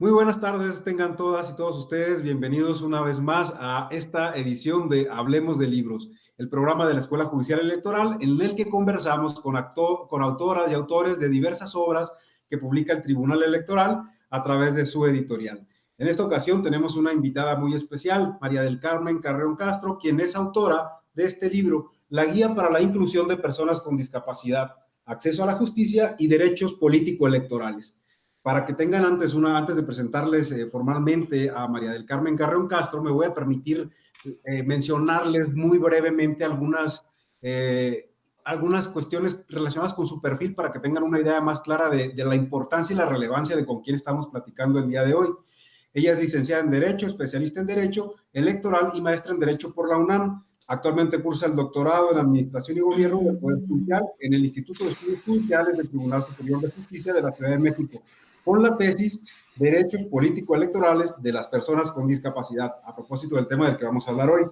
Muy buenas tardes, tengan todas y todos ustedes bienvenidos una vez más a esta edición de Hablemos de Libros, el programa de la Escuela Judicial Electoral en el que conversamos con autoras y autores de diversas obras que publica el Tribunal Electoral a través de su editorial. En esta ocasión tenemos una invitada muy especial, María del Carmen Carreón Castro, quien es autora de este libro, La Guía para la Inclusión de Personas con Discapacidad, Acceso a la Justicia y Derechos Político-Electorales. Para que tengan antes de presentarles formalmente a María del Carmen Carreón Castro, me voy a permitir mencionarles muy brevemente algunas cuestiones relacionadas con su perfil para que tengan una idea más clara de la importancia y la relevancia de con quién estamos platicando el día de hoy. Ella es licenciada en Derecho, especialista en Derecho Electoral y maestra en Derecho por la UNAM. Actualmente cursa el doctorado en Administración y Gobierno del Poder Judicial en el Instituto de Estudios Judiciales del Tribunal Superior de Justicia de la Ciudad de México, con la tesis Derechos Político-Electorales de las Personas con Discapacidad, a propósito del tema del que vamos a hablar hoy.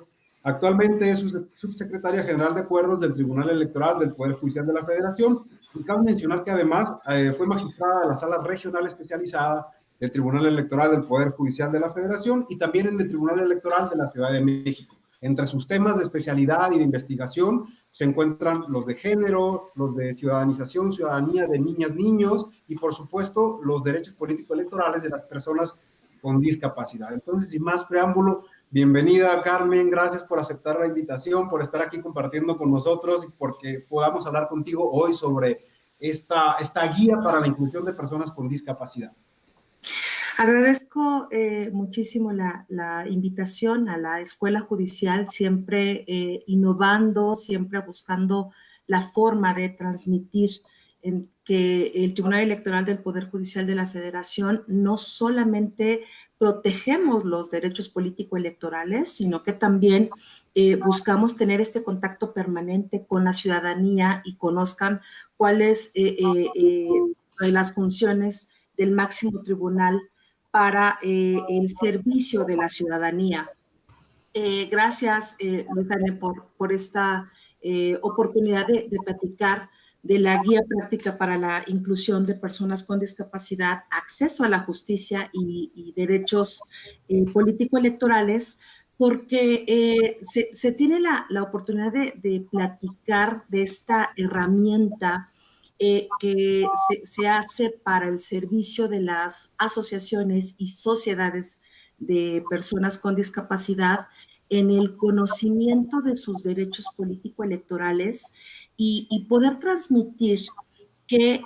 Actualmente es subsecretaria general de Acuerdos del Tribunal Electoral del Poder Judicial de la Federación, y cabe mencionar que además fue magistrada de la Sala Regional Especializada del Tribunal Electoral del Poder Judicial de la Federación y también en el Tribunal Electoral de la Ciudad de México. Entre sus temas de especialidad y de investigación se encuentran los de género, los de ciudadanización, ciudadanía de niñas, niños y, por supuesto, los derechos político-electorales de las personas con discapacidad. Entonces, sin más preámbulo, bienvenida, Carmen, gracias por aceptar la invitación, por estar aquí compartiendo con nosotros y porque podamos hablar contigo hoy sobre esta guía para la inclusión de personas con discapacidad. Agradezco muchísimo la invitación a la Escuela Judicial, siempre innovando, siempre buscando la forma de transmitir en que el Tribunal Electoral del Poder Judicial de la Federación no solamente protegemos los derechos político-electorales, sino que también buscamos tener este contacto permanente con la ciudadanía y conozcan cuáles las funciones del máximo tribunal para el servicio de la ciudadanía. Gracias, Luis Jaime, por esta oportunidad de platicar de la guía práctica para la inclusión de personas con discapacidad, acceso a la justicia y derechos político-electorales, porque se tiene la oportunidad de platicar de esta herramienta que se hace para el servicio de las asociaciones y sociedades de personas con discapacidad en el conocimiento de sus derechos político-electorales y poder transmitir que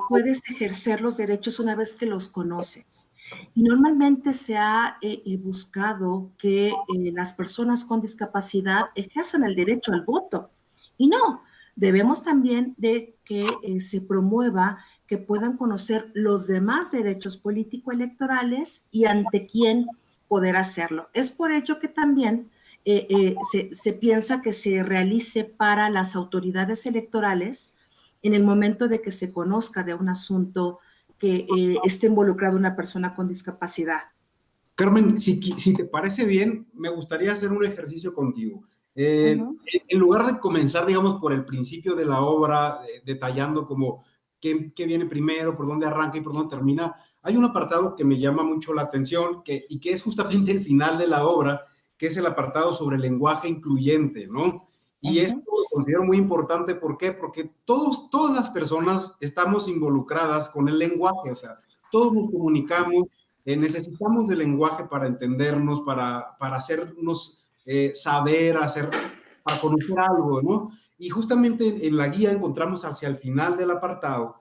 puedes ejercer los derechos una vez que los conoces. Y normalmente se ha buscado que las personas con discapacidad ejerzan el derecho al voto. Y no, debemos también de que se promueva que puedan conocer los demás derechos político-electorales y ante quién poder hacerlo. Es por ello que también se piensa que se realice para las autoridades electorales en el momento de que se conozca de un asunto que esté involucrado una persona con discapacidad. Carmen, si te parece bien, me gustaría hacer un ejercicio contigo. En lugar de comenzar, digamos, por el principio de la obra, detallando como qué viene primero, por dónde arranca y por dónde termina, hay un apartado que me llama mucho la atención y que es justamente el final de la obra, que es el apartado sobre el lenguaje incluyente, ¿no? Y esto lo considero muy importante, ¿por qué? Porque todas las personas estamos involucradas con el lenguaje, o sea, todos nos comunicamos, necesitamos del lenguaje para entendernos, para hacernos saber, para conocer algo, ¿no? Y justamente en la guía encontramos hacia el final del apartado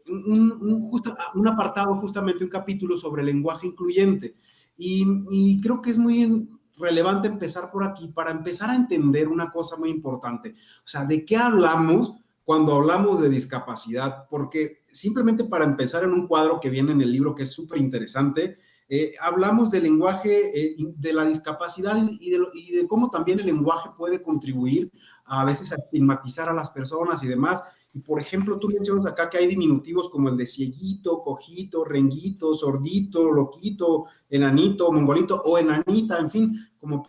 un apartado, justamente un capítulo sobre el lenguaje incluyente. Y creo que es muy relevante empezar por aquí para empezar a entender una cosa muy importante. O sea, ¿de qué hablamos cuando hablamos de discapacidad? Porque simplemente para empezar en un cuadro que viene en el libro que es súper interesante, hablamos del lenguaje, de la discapacidad y de cómo también el lenguaje puede contribuir a veces a estigmatizar a las personas y demás. Y, por ejemplo, tú mencionas acá que hay diminutivos como el de cieguito, cojito, renguito, sordito, loquito, enanito, mongolito o enanita, en fin, como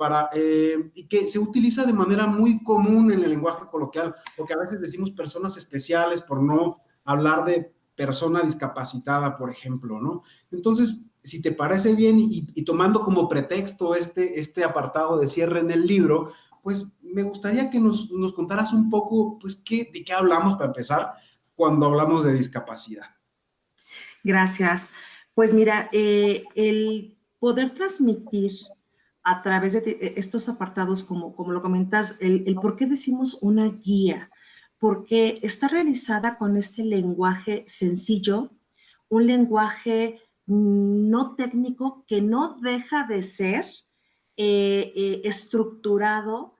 y que se utiliza de manera muy común en el lenguaje coloquial, porque a veces decimos personas especiales por no hablar de persona discapacitada, por ejemplo, ¿no? Entonces, si te parece bien y tomando como pretexto este apartado de cierre en el libro, pues me gustaría que nos contaras un poco, pues, de qué hablamos para empezar cuando hablamos de discapacidad. Gracias. Pues mira, el poder transmitir a través de estos apartados, como lo comentas, el por qué decimos una guía, porque está realizada con este lenguaje sencillo, un lenguaje no técnico que no deja de ser estructurado,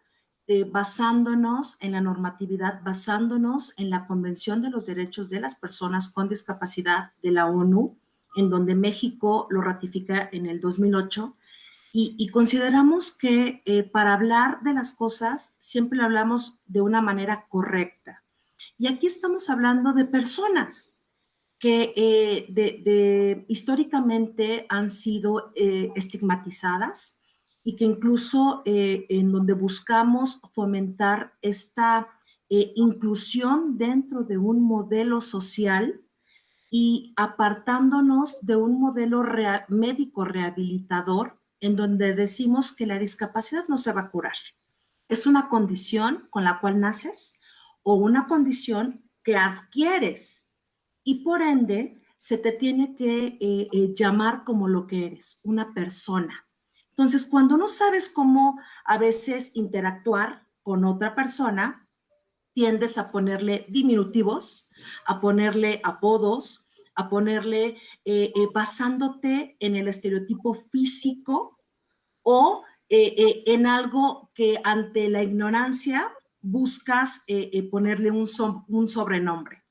basándonos en la normatividad, basándonos en la Convención de los Derechos de las Personas con Discapacidad de la ONU, en donde México lo ratifica en el 2008. Y consideramos que para hablar de las cosas siempre lo hablamos de una manera correcta. Y aquí estamos hablando de personas que históricamente han sido estigmatizadas y que incluso en donde buscamos fomentar esta inclusión dentro de un modelo social y apartándonos de un modelo médico rehabilitador en donde decimos que la discapacidad no se va a curar. Es una condición con la cual naces o una condición que adquieres y por ende se te tiene que llamar como lo que eres, una persona. Entonces, cuando no sabes cómo a veces interactuar con otra persona, tiendes a ponerle diminutivos, a ponerle apodos, a ponerle basándote en el estereotipo físico o en algo que ante la ignorancia buscas ponerle un sobrenombre.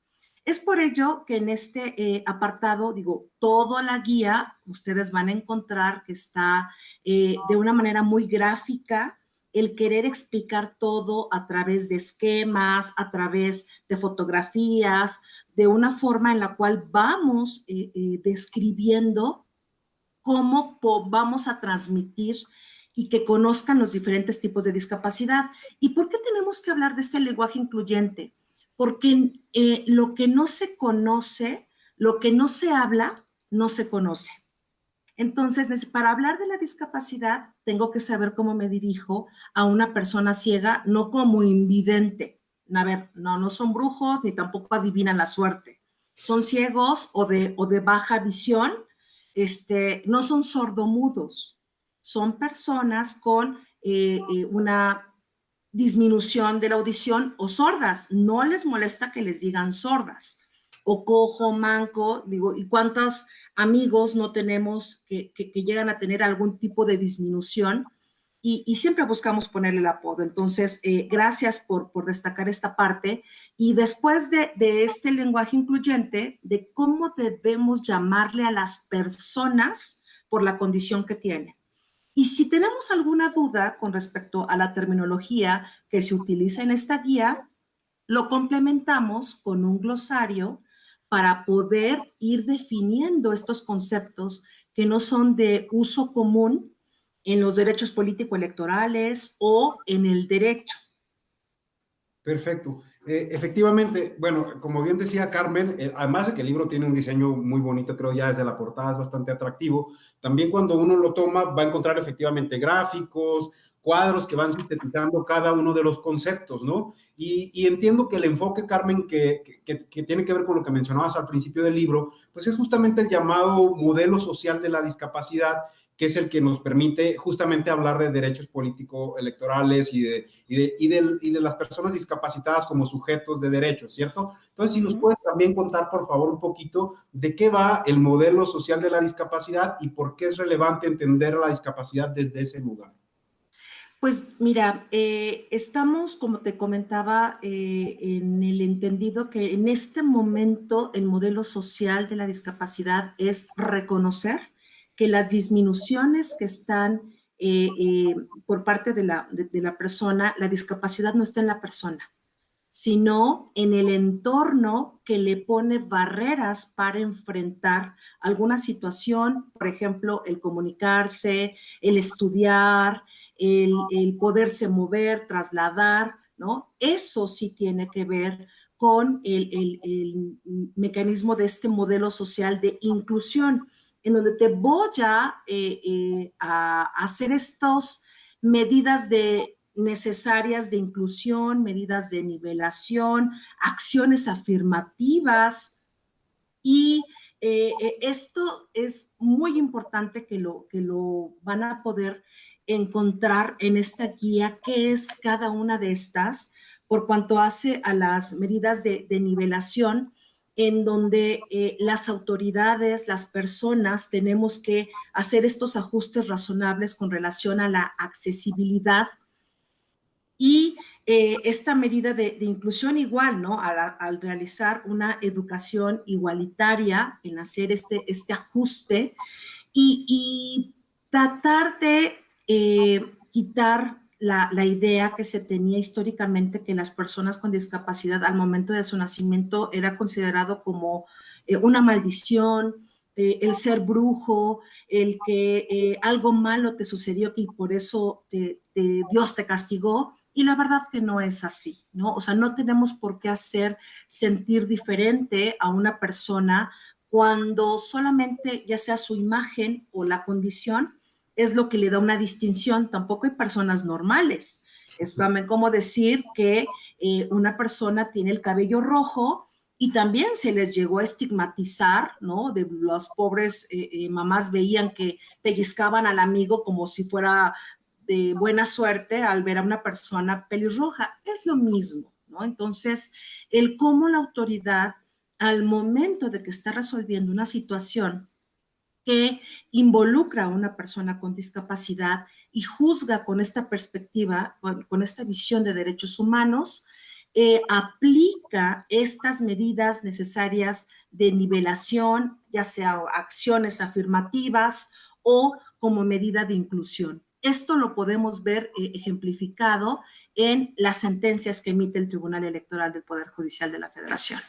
Es por ello que en este apartado, digo, toda la guía ustedes van a encontrar que está de una manera muy gráfica, el querer explicar todo a través de esquemas, a través de fotografías, de una forma en la cual vamos describiendo cómo vamos a transmitir y que conozcan los diferentes tipos de discapacidad. ¿Y por qué tenemos que hablar de este lenguaje incluyente? Porque lo que no se conoce, lo que no se habla, no se conoce. Entonces, para hablar de la discapacidad, tengo que saber cómo me dirijo a una persona ciega, no como invidente. A ver, no son brujos ni tampoco adivinan la suerte. Son ciegos o de baja visión, no son sordomudos. Son personas con una disminución de la audición o sordas. No les molesta que les digan sordas o cojo, manco, digo, ¿y cuántos amigos no tenemos que llegan a tener algún tipo de disminución? Y siempre buscamos ponerle el apodo. Entonces, gracias por destacar esta parte. Y después de este lenguaje incluyente, de cómo debemos llamarle a las personas por la condición que tienen. Y si tenemos alguna duda con respecto a la terminología que se utiliza en esta guía, lo complementamos con un glosario para poder ir definiendo estos conceptos que no son de uso común en los derechos político-electorales o en el derecho. Perfecto. Efectivamente, bueno, como bien decía Carmen, además de que el libro tiene un diseño muy bonito, creo ya desde la portada es bastante atractivo, también cuando uno lo toma va a encontrar efectivamente gráficos, cuadros que van sintetizando cada uno de los conceptos, ¿no? Y entiendo que el enfoque, Carmen, que tiene que ver con lo que mencionabas al principio del libro, pues es justamente el llamado modelo social de la discapacidad, que es el que nos permite justamente hablar de derechos político-electorales y de las personas discapacitadas como sujetos de derechos, ¿cierto? Entonces, si nos puedes también contar, por favor, un poquito de qué va el modelo social de la discapacidad y por qué es relevante entender la discapacidad desde ese lugar. Pues mira, estamos, como te comentaba, en el entendido que en este momento el modelo social de la discapacidad es reconocer que las disminuciones que están por parte de la persona, la discapacidad no está en la persona, sino en el entorno que le pone barreras para enfrentar alguna situación, por ejemplo, el comunicarse, el estudiar, el poderse mover, trasladar, ¿no? Eso sí tiene que ver con el mecanismo de este modelo social de inclusión, en donde te voy a hacer estas medidas necesarias de inclusión, medidas de nivelación, acciones afirmativas, y esto es muy importante que lo van a poder encontrar en esta guía, qué es cada una de estas, por cuanto hace a las medidas de nivelación, en donde las autoridades, las personas, tenemos que hacer estos ajustes razonables con relación a la accesibilidad. Y esta medida de inclusión igual, ¿no? Al realizar una educación igualitaria, en hacer este ajuste y tratar de quitar la idea que se tenía históricamente, que las personas con discapacidad al momento de su nacimiento era considerado como una maldición, el ser brujo, el que algo malo te sucedió y por eso Dios te castigó. Y la verdad que no es así, ¿no? O sea, no tenemos por qué hacer sentir diferente a una persona cuando solamente ya sea su imagen o la condición es lo que le da una distinción. Tampoco hay personas normales. Es también como decir que una persona tiene el cabello rojo y también se les llegó a estigmatizar, ¿no? De las pobres mamás veían que pellizcaban al amigo como si fuera de buena suerte al ver a una persona pelirroja. Es lo mismo, ¿no? Entonces, el cómo la autoridad, al momento de que está resolviendo una situación que involucra a una persona con discapacidad y juzga con esta perspectiva, con esta visión de derechos humanos, aplica estas medidas necesarias de nivelación, ya sea acciones afirmativas o como medida de inclusión. Esto lo podemos ver ejemplificado en las sentencias que emite el Tribunal Electoral del Poder Judicial de la Federación.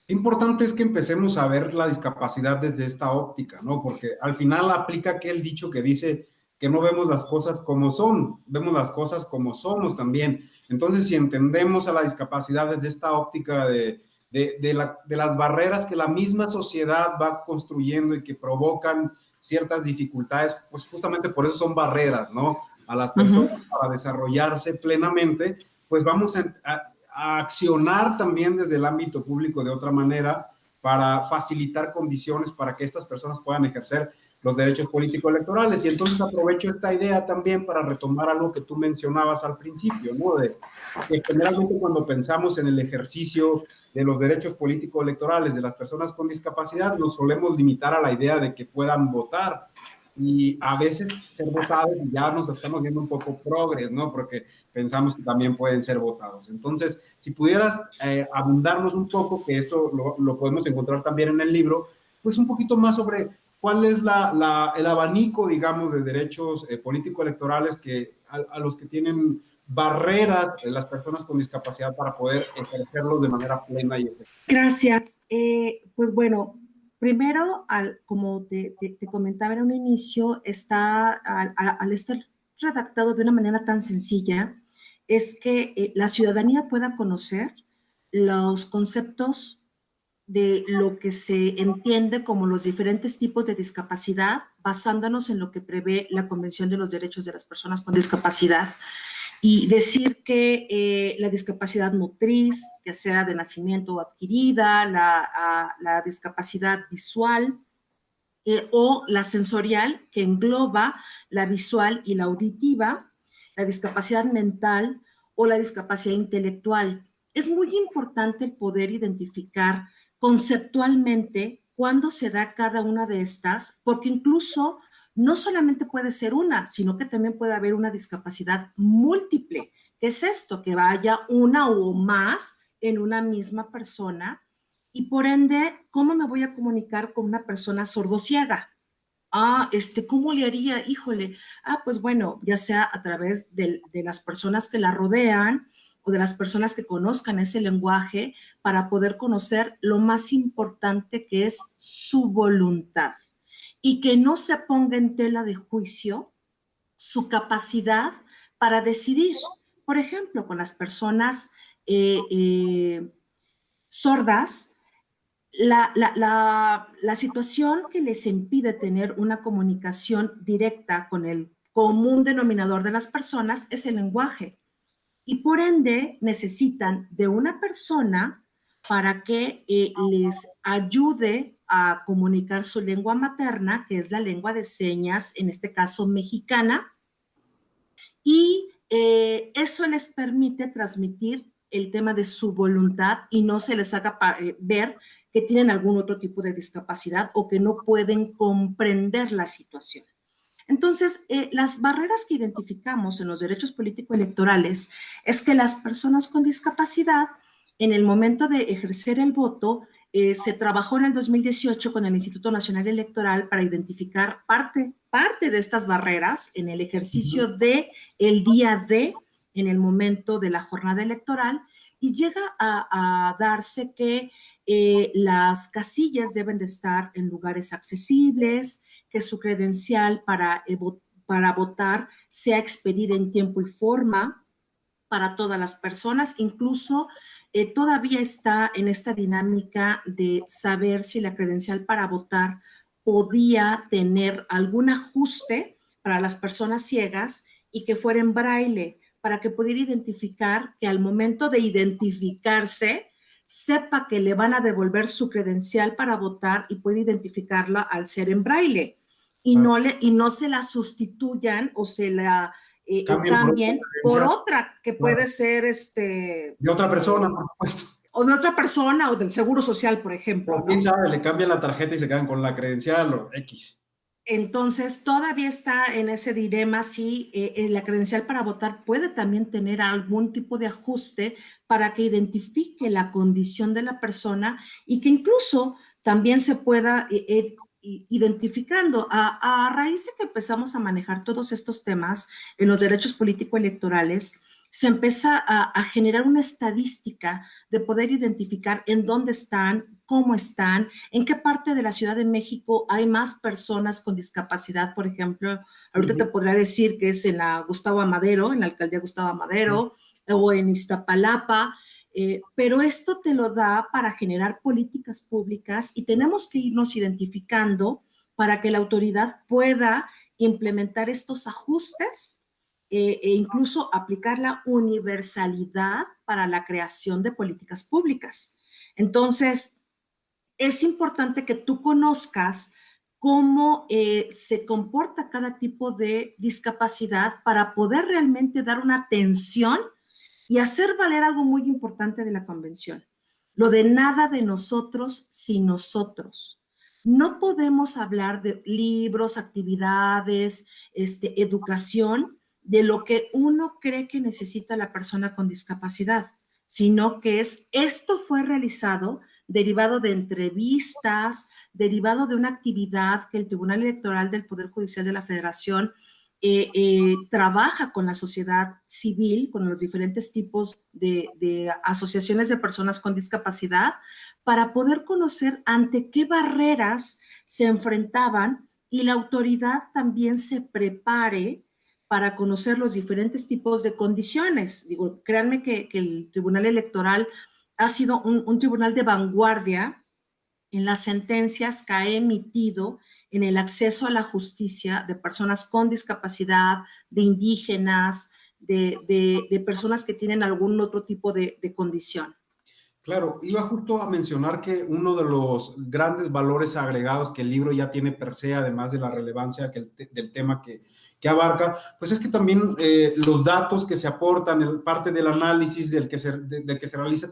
Importante es que empecemos a ver la discapacidad desde esta óptica, ¿no? Porque al final aplica aquel dicho que dice que no vemos las cosas como son, vemos las cosas como somos también. Entonces, si entendemos a la discapacidad desde esta óptica de las barreras que la misma sociedad va construyendo y que provocan ciertas dificultades, pues justamente por eso son barreras, ¿no? A las personas para desarrollarse plenamente, pues vamos a accionar también desde el ámbito público de otra manera para facilitar condiciones para que estas personas puedan ejercer los derechos político-electorales. Y entonces aprovecho esta idea también para retomar algo que tú mencionabas al principio, ¿no? De que generalmente cuando pensamos en el ejercicio de los derechos político-electorales de las personas con discapacidad, nos solemos limitar a la idea de que puedan votar. Y a veces ser votados ya nos estamos viendo un poco progres, ¿no? Porque pensamos que también pueden ser votados. Entonces, si pudieras abundarnos un poco, que esto lo podemos encontrar también en el libro, pues un poquito más sobre cuál es el abanico, digamos, de derechos político-electorales que a los que tienen barreras las personas con discapacidad para poder ejercerlos de manera plena y efectiva. Gracias. Pues bueno, primero, como te comentaba en un inicio, al estar redactado de una manera tan sencilla, es que la ciudadanía pueda conocer los conceptos de lo que se entiende como los diferentes tipos de discapacidad, basándonos en lo que prevé la Convención de los Derechos de las Personas con Discapacidad. Y decir que la discapacidad motriz, ya sea de nacimiento o adquirida, la discapacidad visual o la sensorial, que engloba la visual y la auditiva, la discapacidad mental o la discapacidad intelectual. Es muy importante el poder identificar conceptualmente cuándo se da cada una de estas, porque incluso no solamente puede ser una, sino que también puede haber una discapacidad múltiple. ¿Qué es esto? Que vaya una o más en una misma persona y por ende, ¿cómo me voy a comunicar con una persona sordociega? ¿Cómo le haría? Híjole, pues bueno, ya sea a través de las personas que la rodean o de las personas que conozcan ese lenguaje para poder conocer lo más importante que es su voluntad y que no se ponga en tela de juicio su capacidad para decidir. Por ejemplo, con las personas sordas, la situación que les impide tener una comunicación directa con el común denominador de las personas es el lenguaje. Y por ende necesitan de una persona para que les ayude a comunicar su lengua materna, que es la lengua de señas, en este caso mexicana, y eso les permite transmitir el tema de su voluntad y no se les haga ver que tienen algún otro tipo de discapacidad o que no pueden comprender la situación. Entonces, las barreras que identificamos en los derechos político-electorales es que las personas con discapacidad, en el momento de ejercer el voto, se trabajó en el 2018 con el Instituto Nacional Electoral para identificar parte de estas barreras en el ejercicio de el día D, en el momento de la jornada electoral, y llega a darse que las casillas deben de estar en lugares accesibles, que su credencial para votar sea expedida en tiempo y forma para todas las personas. Incluso todavía está en esta dinámica de saber si la credencial para votar podía tener algún ajuste para las personas ciegas y que fuera en braille, para que pudiera identificar que al momento de identificarse, sepa que le van a devolver su credencial para votar y puede identificarla al ser en braille. Y no se la sustituyan o se la cambien por otra que puede ser de otra persona, por supuesto. O de otra persona o del Seguro Social, por ejemplo. Pero quién sabe, le cambian la tarjeta y se quedan con la credencial o X. Entonces, todavía está en ese dilema si la credencial para votar puede también tener algún tipo de ajuste para que identifique la condición de la persona y que incluso también se pueda identificando. A raíz de que empezamos a manejar todos estos temas en los derechos político-electorales, se empieza a generar una estadística de poder identificar en dónde están, cómo están, en qué parte de la Ciudad de México hay más personas con discapacidad. Por ejemplo, ahorita te podría decir que es en la Gustavo Amadero, en la alcaldía Gustavo Amadero, o en Iztapalapa, pero esto te lo da para generar políticas públicas y tenemos que irnos identificando para que la autoridad pueda implementar estos ajustes e incluso aplicar la universalidad para la creación de políticas públicas. Entonces, es importante que tú conozcas cómo se comporta cada tipo de discapacidad para poder realmente dar una atención y hacer valer algo muy importante de la convención. Lo de nada de nosotros sin nosotros. No podemos hablar de libros, actividades, educación, de lo que uno cree que necesita la persona con discapacidad, sino que esto fue realizado derivado de entrevistas, derivado de una actividad que el Tribunal Electoral del Poder Judicial de la Federación trabaja con la sociedad civil, con los diferentes tipos de asociaciones de personas con discapacidad, para poder conocer ante qué barreras se enfrentaban y la autoridad también se prepare para conocer los diferentes tipos de condiciones. Digo, créanme que el Tribunal Electoral ha sido un tribunal de vanguardia en las sentencias que ha emitido en el acceso a la justicia de personas con discapacidad, de indígenas, de personas que tienen algún otro tipo de condición. Claro, iba justo a mencionar que uno de los grandes valores agregados que el libro ya tiene per se, además de la relevancia del tema que abarca, pues es que también los datos que se aportan, parte del análisis del que se realiza,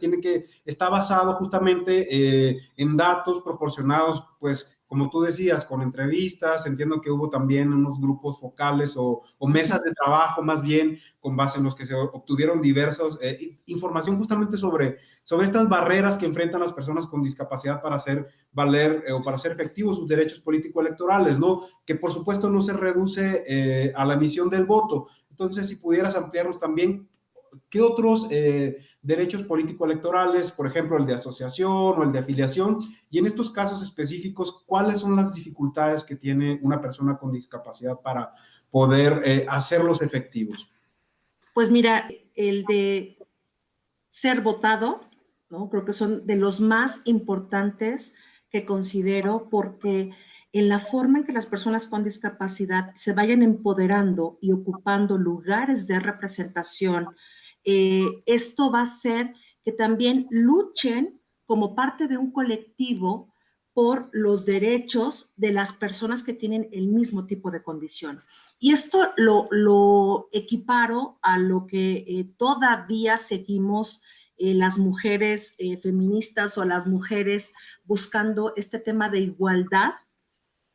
está basado justamente en datos proporcionados, pues, como tú decías, con entrevistas. Entiendo que hubo también unos grupos focales o mesas de trabajo, más bien, con base en los que se obtuvieron diversas información justamente sobre estas barreras que enfrentan las personas con discapacidad para hacer valer o para hacer efectivos sus derechos político-electorales, ¿no? Que por supuesto no se reduce a la emisión del voto. Entonces, si pudieras ampliarnos también, ¿qué otros derechos político-electorales, por ejemplo, el de asociación o el de afiliación, y en estos casos específicos, cuáles son las dificultades que tiene una persona con discapacidad para poder hacerlos efectivos? Pues mira, el de ser votado, ¿no? Creo que son de los más importantes que considero, porque en la forma en que las personas con discapacidad se vayan empoderando y ocupando lugares de representación, esto va a hacer que también luchen como parte de un colectivo por los derechos de las personas que tienen el mismo tipo de condición. Y esto lo equiparo a lo que todavía seguimos las mujeres feministas o las mujeres buscando este tema de igualdad,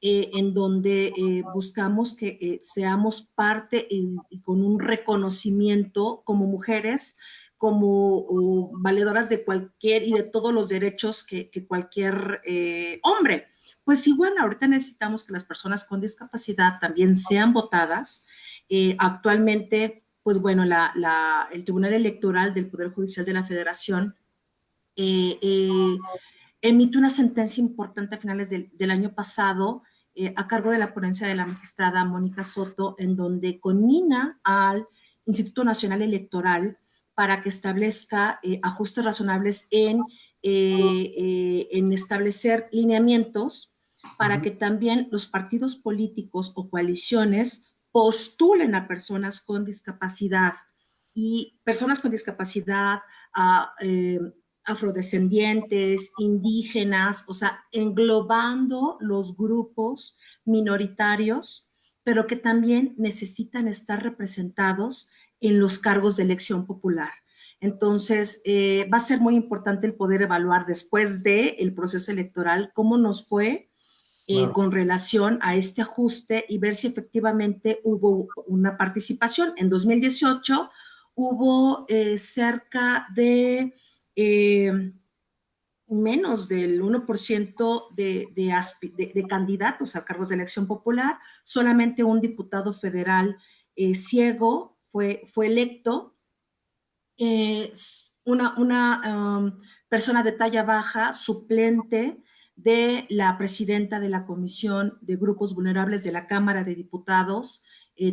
en donde buscamos que seamos parte y con un reconocimiento como mujeres, como valedoras de cualquier y de todos los derechos que cualquier hombre. Pues igual ahorita necesitamos que las personas con discapacidad también sean votadas. Actualmente, pues bueno, el Tribunal Electoral del Poder Judicial de la Federación eh, eh, emite una sentencia importante a finales del año pasado, a cargo de la ponencia de la magistrada Mónica Soto, en donde conmina al Instituto Nacional Electoral para que establezca ajustes razonables en establecer lineamientos para que también los partidos políticos o coaliciones postulen a personas con discapacidad, y personas con discapacidad, a afrodescendientes, indígenas, o sea, englobando los grupos minoritarios, pero que también necesitan estar representados en los cargos de elección popular. Entonces, va a ser muy importante el poder evaluar después del proceso electoral cómo nos fue Claro. con relación a este ajuste y ver si efectivamente hubo una participación. En 2018 hubo cerca de menos del 1% de candidatos a cargos de elección popular. Solamente un diputado federal ciego fue electo. Una persona de talla baja, suplente de la presidenta de la Comisión de Grupos Vulnerables de la Cámara de Diputados,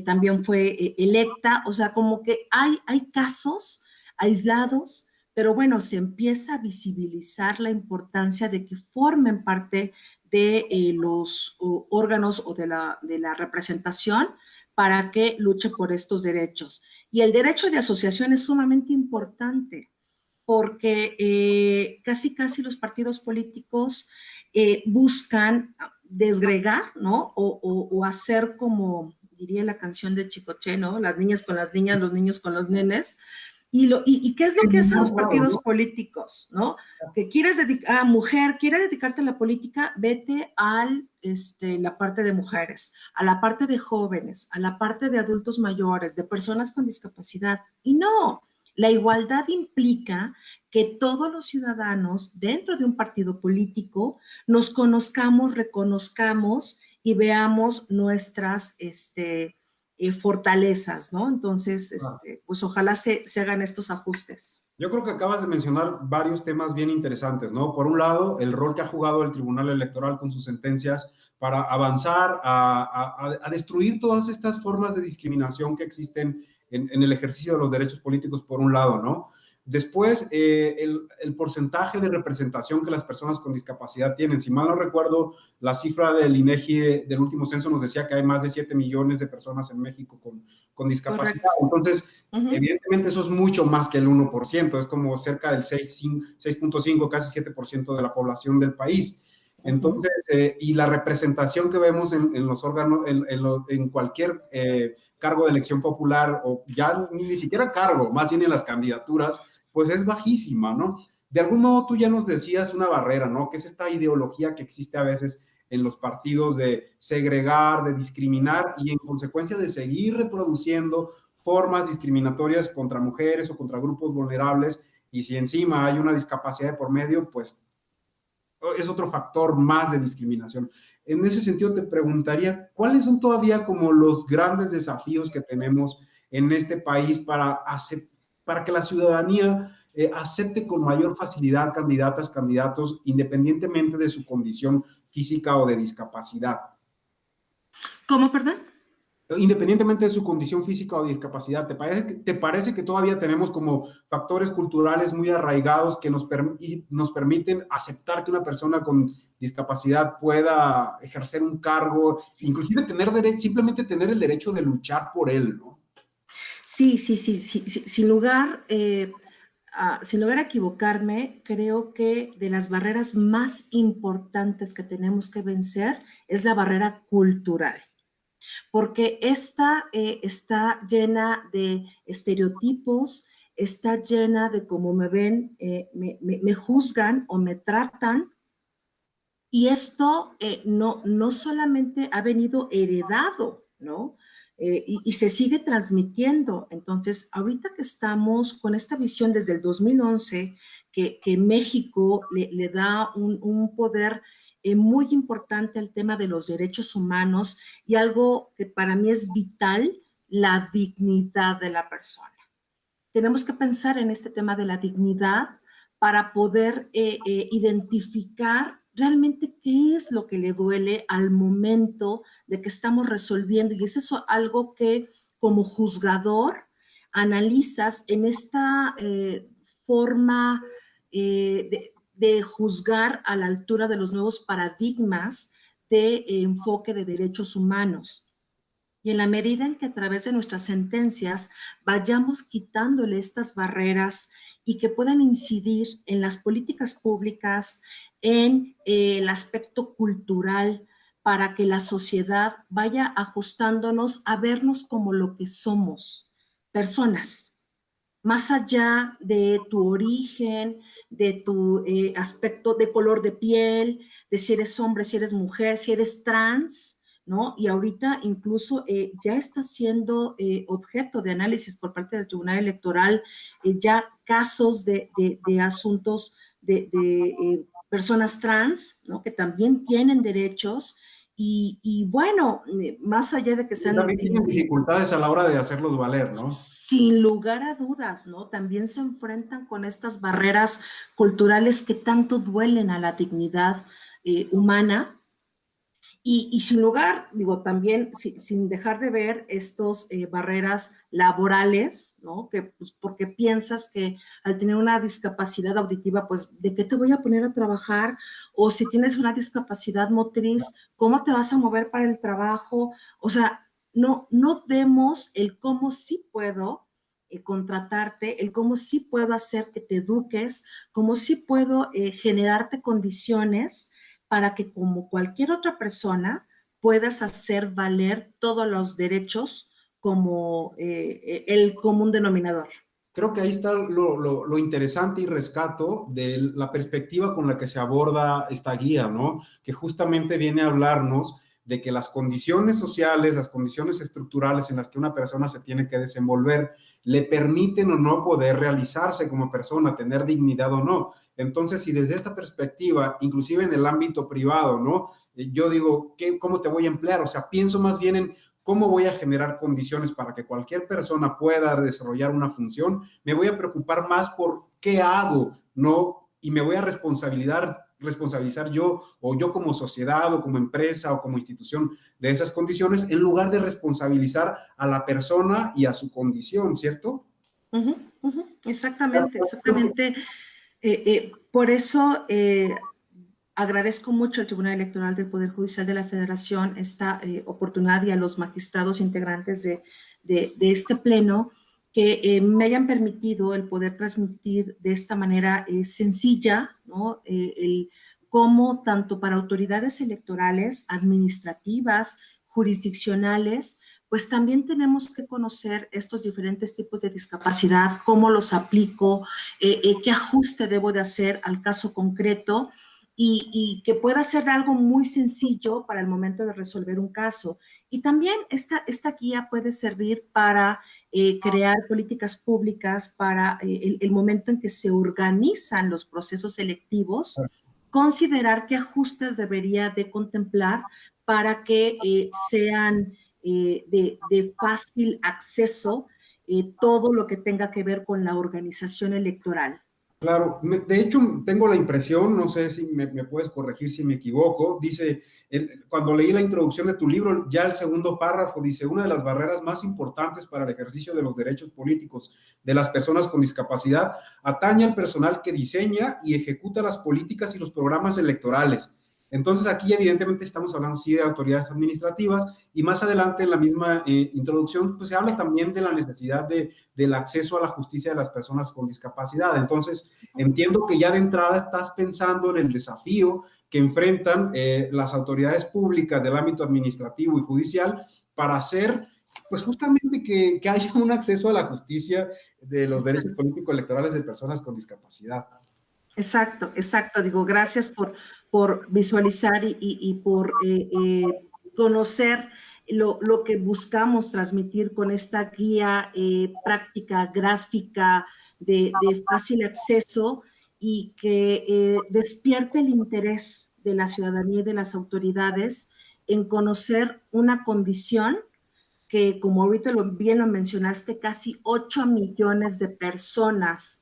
también fue electa. O sea, como que hay casos aislados, pero bueno, se empieza a visibilizar la importancia de que formen parte de los órganos o de la representación para que luche por estos derechos. Y el derecho de asociación es sumamente importante, porque casi los partidos políticos buscan desgregar, ¿no? O hacer como diría la canción de Chicoche, ¿no? Las niñas con las niñas, los niños con los nenes. ¿Y qué es lo que hacen los partidos políticos, ¿no? Que quieres dedicar, mujer, quieres dedicarte a la política, vete a la parte de mujeres, a la parte de jóvenes, a la parte de adultos mayores, de personas con discapacidad. Y no, la igualdad implica que todos los ciudadanos dentro de un partido político nos conozcamos, reconozcamos y veamos nuestras fortalezas, ¿no? Entonces, pues ojalá se hagan estos ajustes. Yo creo que acabas de mencionar varios temas bien interesantes, ¿no? Por un lado, el rol que ha jugado el Tribunal Electoral con sus sentencias para avanzar a destruir todas estas formas de discriminación que existen en el ejercicio de los derechos políticos, por un lado, ¿no? Después, el porcentaje de representación que las personas con discapacidad tienen. Si mal no recuerdo, la cifra del INEGI del último censo nos decía que hay más de 7 millones de personas en México con discapacidad. Correcto. Entonces, evidentemente eso es mucho más que el 1%, es como cerca del 6.5, casi 7% de la población del país. Entonces, y la representación que vemos en los órganos, en cualquier cargo de elección popular, o ya ni siquiera cargo, más bien en las candidaturas, pues es bajísima, ¿no? De algún modo tú ya nos decías una barrera, ¿no? Que es esta ideología que existe a veces en los partidos de segregar, de discriminar y en consecuencia de seguir reproduciendo formas discriminatorias contra mujeres o contra grupos vulnerables, y si encima hay una discapacidad de por medio, pues es otro factor más de discriminación. En ese sentido te preguntaría, ¿cuáles son todavía como los grandes desafíos que tenemos en este país para que la ciudadanía acepte con mayor facilidad candidatas, candidatos, independientemente de su condición física o de discapacidad? ¿Cómo, perdón? independientemente de su condición física o discapacidad. Te parece que todavía tenemos como factores culturales muy arraigados que nos permiten aceptar que una persona con discapacidad pueda ejercer un cargo, inclusive simplemente tener el derecho de luchar por él, ¿no? Sí, sí, sí, sí, sí, sin lugar a equivocarme, creo que de las barreras más importantes que tenemos que vencer es la barrera cultural, porque esta está llena de estereotipos, está llena de cómo me ven, me juzgan o me tratan, y esto no solamente ha venido heredado, ¿no? Y se sigue transmitiendo. Entonces, ahorita que estamos con esta visión desde el 2011, que México le da un poder muy importante al tema de los derechos humanos y algo que para mí es vital, la dignidad de la persona. Tenemos que pensar en este tema de la dignidad para poder identificar realmente qué es lo que le duele al momento de que estamos resolviendo. Y es eso algo que como juzgador analizas en esta forma de juzgar a la altura de los nuevos paradigmas de enfoque de derechos humanos. Y en la medida en que a través de nuestras sentencias vayamos quitándole estas barreras y que puedan incidir en las políticas públicas, en el aspecto cultural, para que la sociedad vaya ajustándonos a vernos como lo que somos, personas, más allá de tu origen, de tu aspecto de color de piel, de si eres hombre, si eres mujer, si eres trans, ¿no? Y ahorita incluso ya está siendo objeto de análisis por parte del Tribunal Electoral, ya casos de asuntos de personas trans, ¿no? Que también tienen derechos y bueno, más allá de que sean También tienen dificultades a la hora de hacerlos valer, ¿no? sin lugar a dudas, ¿no? También se enfrentan con estas barreras culturales que tanto duelen a la dignidad humana y sin lugar, digo, también sin dejar de ver estos barreras laborales, ¿no? Que, pues, porque piensas que al tener una discapacidad auditiva, pues, ¿de qué te voy a poner a trabajar? O si tienes una discapacidad motriz, ¿cómo te vas a mover para el trabajo? O sea, no vemos el cómo sí puedo contratarte, el cómo sí puedo hacer que te eduques, cómo sí puedo generarte condiciones para que como cualquier otra persona puedas hacer valer todos los derechos como el común denominador. Creo que ahí está lo interesante y rescato de la perspectiva con la que se aborda esta guía, ¿no? Que justamente viene a hablarnos de que las condiciones sociales, las condiciones estructurales en las que una persona se tiene que desenvolver, le permiten o no poder realizarse como persona, tener dignidad o no. Entonces, si desde esta perspectiva, inclusive en el ámbito privado, ¿no? Yo digo, ¿cómo te voy a emplear? O sea, pienso más bien en cómo voy a generar condiciones para que cualquier persona pueda desarrollar una función, me voy a preocupar más por qué hago, ¿no? Y me voy a responsabilizar yo o yo como sociedad o como empresa o como institución de esas condiciones en lugar de responsabilizar a la persona y a su condición, ¿cierto? Exactamente, exactamente. Por eso agradezco mucho al Tribunal Electoral del Poder Judicial de la Federación esta oportunidad y a los magistrados integrantes de este pleno que me hayan permitido el poder transmitir de esta manera sencilla, ¿no? El cómo tanto para autoridades electorales, administrativas, jurisdiccionales, pues también tenemos que conocer estos diferentes tipos de discapacidad, cómo los aplico, qué ajuste debo de hacer al caso concreto y que pueda ser algo muy sencillo para el momento de resolver un caso. Y también esta guía puede servir para crear políticas públicas para el momento en que se organizan los procesos selectivos, considerar qué ajustes debería de contemplar para que sean de fácil acceso todo lo que tenga que ver con la organización electoral. Claro, de hecho tengo la impresión, no sé si me puedes corregir si me equivoco, dice, cuando leí la introducción de tu libro, ya el segundo párrafo dice, una de las barreras más importantes para el ejercicio de los derechos políticos de las personas con discapacidad atañe al personal que diseña y ejecuta las políticas y los programas electorales. Entonces aquí evidentemente estamos hablando sí de autoridades administrativas y más adelante en la misma introducción pues se habla también de la necesidad del acceso a la justicia de las personas con discapacidad. Entonces entiendo que ya de entrada estás pensando en el desafío que enfrentan las autoridades públicas del ámbito administrativo y judicial para hacer pues justamente que haya un acceso a la justicia de los derechos políticos electorales de personas con discapacidad. Exacto, exacto. Digo, gracias por visualizar y por conocer lo que buscamos transmitir con esta guía práctica, gráfica, de fácil acceso y que despierte el interés de la ciudadanía y de las autoridades en conocer una condición que, como ahorita bien lo mencionaste, casi 8 millones de personas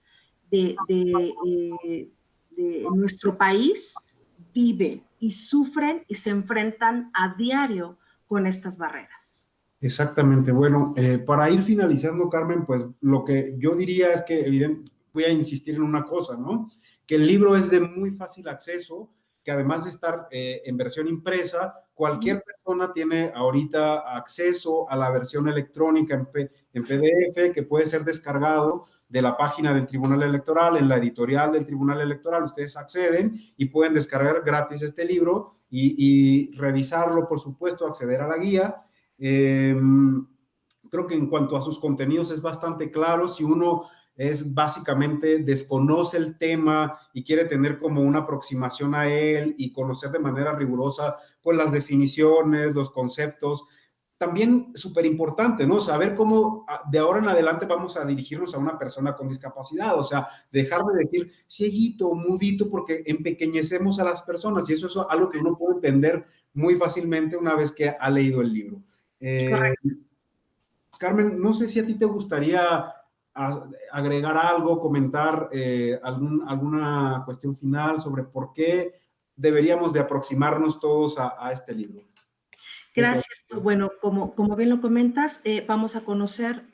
de nuestro país viven y sufren y se enfrentan a diario con estas barreras. Exactamente. Bueno, para ir finalizando, Carmen, pues lo que yo diría es que voy a insistir en una cosa, ¿no? Que el libro es de muy fácil acceso, que además de estar en versión impresa, cualquier persona tiene ahorita acceso a la versión electrónica en PDF que puede ser descargado de la página del Tribunal Electoral, en la editorial del Tribunal Electoral. Ustedes acceden y pueden descargar gratis este libro y revisarlo, por supuesto, acceder a la guía. Creo que en cuanto a sus contenidos es bastante claro. Si uno es básicamente desconoce el tema y quiere tener como una aproximación a él y conocer de manera rigurosa pues las definiciones, los conceptos, también súper importante, ¿no? Saber cómo de ahora en adelante vamos a dirigirnos a una persona con discapacidad, o sea, dejar de decir cieguito, mudito, porque empequeñecemos a las personas y eso es algo que uno puede entender muy fácilmente una vez que ha leído el libro. Eh, Correcto. Carmen, no sé si a ti te gustaría agregar algo, comentar alguna cuestión final sobre por qué deberíamos de aproximarnos todos a este libro. Gracias. Pues bueno, como bien lo comentas, vamos a conocer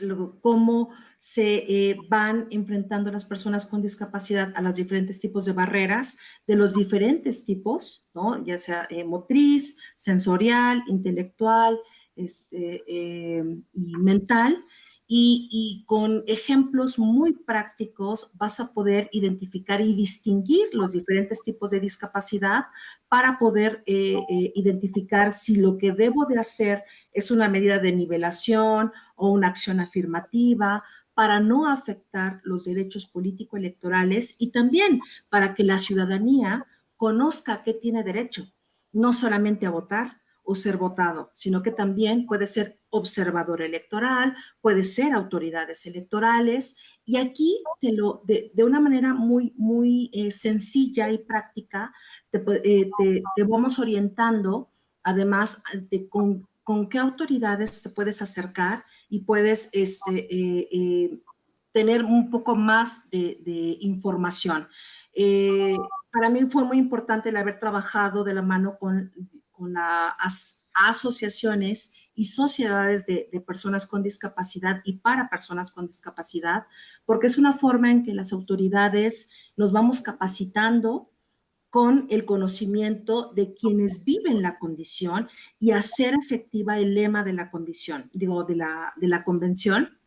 cómo se van enfrentando las personas con discapacidad a los diferentes tipos de barreras, de los diferentes tipos, ¿no? Ya sea motriz, sensorial, intelectual, y mental. Y con ejemplos muy prácticos vas a poder identificar y distinguir los diferentes tipos de discapacidad para poder identificar si lo que debo de hacer es una medida de nivelación o una acción afirmativa para no afectar los derechos político-electorales y también para que la ciudadanía conozca a qué tiene derecho, no solamente a votar o ser votado, sino que también puede ser observador electoral, puede ser autoridades electorales, y aquí de una manera muy sencilla y práctica te vamos orientando, además de con qué autoridades te puedes acercar y puedes tener un poco más de información. Para mí fue muy importante el haber trabajado de la mano con las asociaciones y sociedades de personas con discapacidad y para personas con discapacidad, porque es una forma en que las autoridades nos vamos capacitando con el conocimiento de quienes viven la condición y hacer efectiva el lema de la condición, digo, de la convención,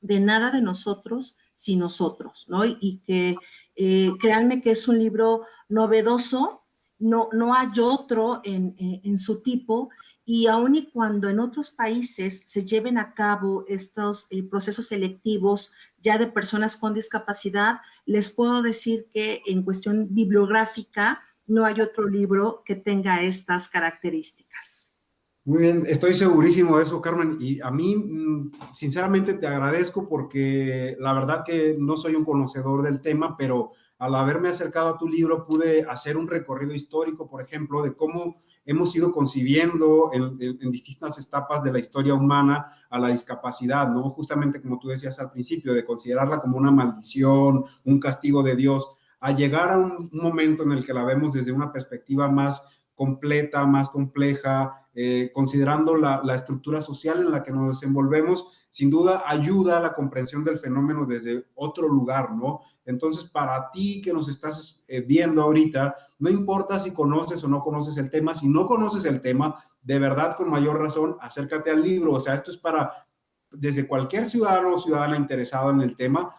de nada de nosotros sin nosotros, ¿no? Y que créanme que es un libro novedoso, no hay otro en su tipo, y aun y cuando en otros países se lleven a cabo estos procesos selectivos ya de personas con discapacidad, les puedo decir que en cuestión bibliográfica no hay otro libro que tenga estas características. Muy bien, estoy segurísimo de eso, Carmen. Y a mí, sinceramente, te agradezco porque la verdad que no soy un conocedor del tema, pero al haberme acercado a tu libro pude hacer un recorrido histórico, por ejemplo, de cómo hemos ido concibiendo en distintas etapas de la historia humana a la discapacidad, ¿no? Justamente como tú decías al principio, de considerarla como una maldición, un castigo de Dios, a llegar a un momento en el que la vemos desde una perspectiva más completa, más compleja, considerando la estructura social en la que nos desenvolvemos, sin duda ayuda a la comprensión del fenómeno desde otro lugar, ¿no? Entonces, para ti que nos estás viendo ahorita, no importa si conoces o no conoces el tema, si no conoces el tema, de verdad, con mayor razón, acércate al libro. O sea, esto es para, desde cualquier ciudadano o ciudadana interesado en el tema,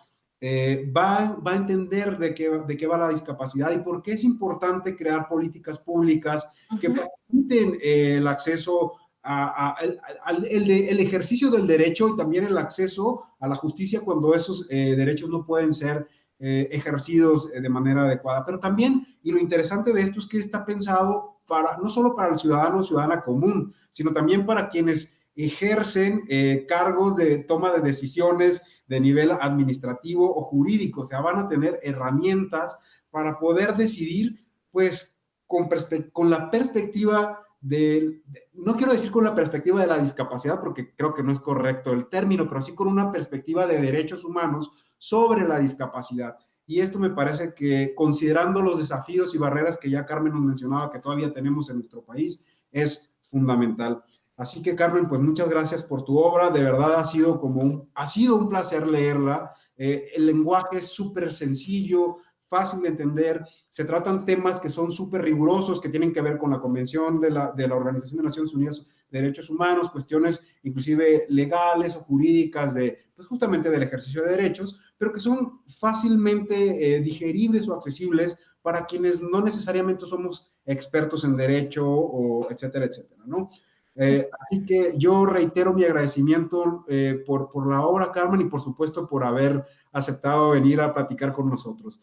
va a entender de qué va la discapacidad y por qué es importante crear políticas públicas que faciliten el acceso el ejercicio del derecho y también el acceso a la justicia cuando esos derechos no pueden ser ejercidos de manera adecuada. Pero también, y lo interesante de esto es que está pensado para, no solo para el ciudadano o ciudadana común, sino también para quienes ejercen cargos de toma de decisiones de nivel administrativo o jurídico. O sea, van a tener herramientas para poder decidir, pues, con la perspectiva no quiero decir con la perspectiva de la discapacidad, porque creo que no es correcto el término, pero sí con una perspectiva de derechos humanos sobre la discapacidad. Y esto me parece que, considerando los desafíos y barreras que ya Carmen nos mencionaba que todavía tenemos en nuestro país, es fundamental. Así que, Carmen, pues muchas gracias por tu obra. De verdad ha sido un placer leerla. El lenguaje es súper sencillo, fácil de entender. Se tratan temas que son súper rigurosos, que tienen que ver con la Convención de la Organización de Naciones Unidas de Derechos Humanos, cuestiones inclusive legales o jurídicas pues justamente del ejercicio de derechos, pero que son fácilmente digeribles o accesibles para quienes no necesariamente somos expertos en derecho, o etcétera, etcétera, ¿no? Así que yo reitero mi agradecimiento por la obra, Carmen, y por supuesto por haber aceptado venir a platicar con nosotros.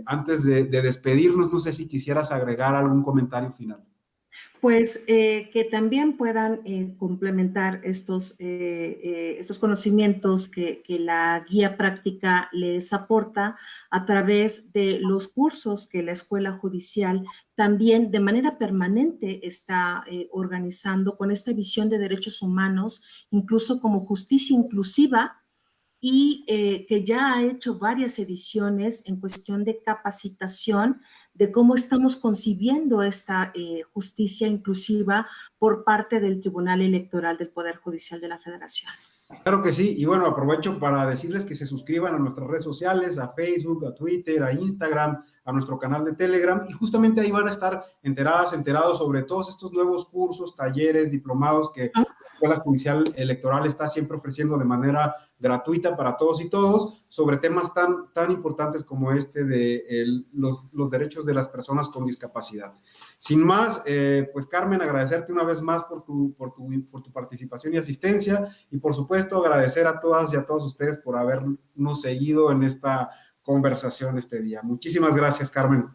Antes de despedirnos, no sé si quisieras agregar algún comentario final. Pues que también puedan complementar estos conocimientos que la guía práctica les aporta a través de los cursos que la Escuela Judicial también de manera permanente está organizando con esta visión de derechos humanos, incluso como justicia inclusiva, y que ya ha hecho varias ediciones en cuestión de capacitación de cómo estamos concibiendo esta justicia inclusiva por parte del Tribunal Electoral del Poder Judicial de la Federación. Claro que sí, y bueno, aprovecho para decirles que se suscriban a nuestras redes sociales, a Facebook, a Twitter, a Instagram, a nuestro canal de Telegram, y justamente ahí van a estar enterados sobre todos estos nuevos cursos, talleres, diplomados que la Escuela Judicial Electoral está siempre ofreciendo de manera gratuita para todos y todos, sobre temas tan importantes como este de los derechos de las personas con discapacidad. Sin más, pues Carmen, agradecerte una vez más por tu participación y asistencia, y por supuesto agradecer a todas y a todos ustedes por habernos seguido en esta conversación este día. Muchísimas gracias, Carmen.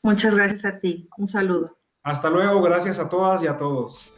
Muchas gracias a ti. Un saludo. Hasta luego, gracias a todas y a todos.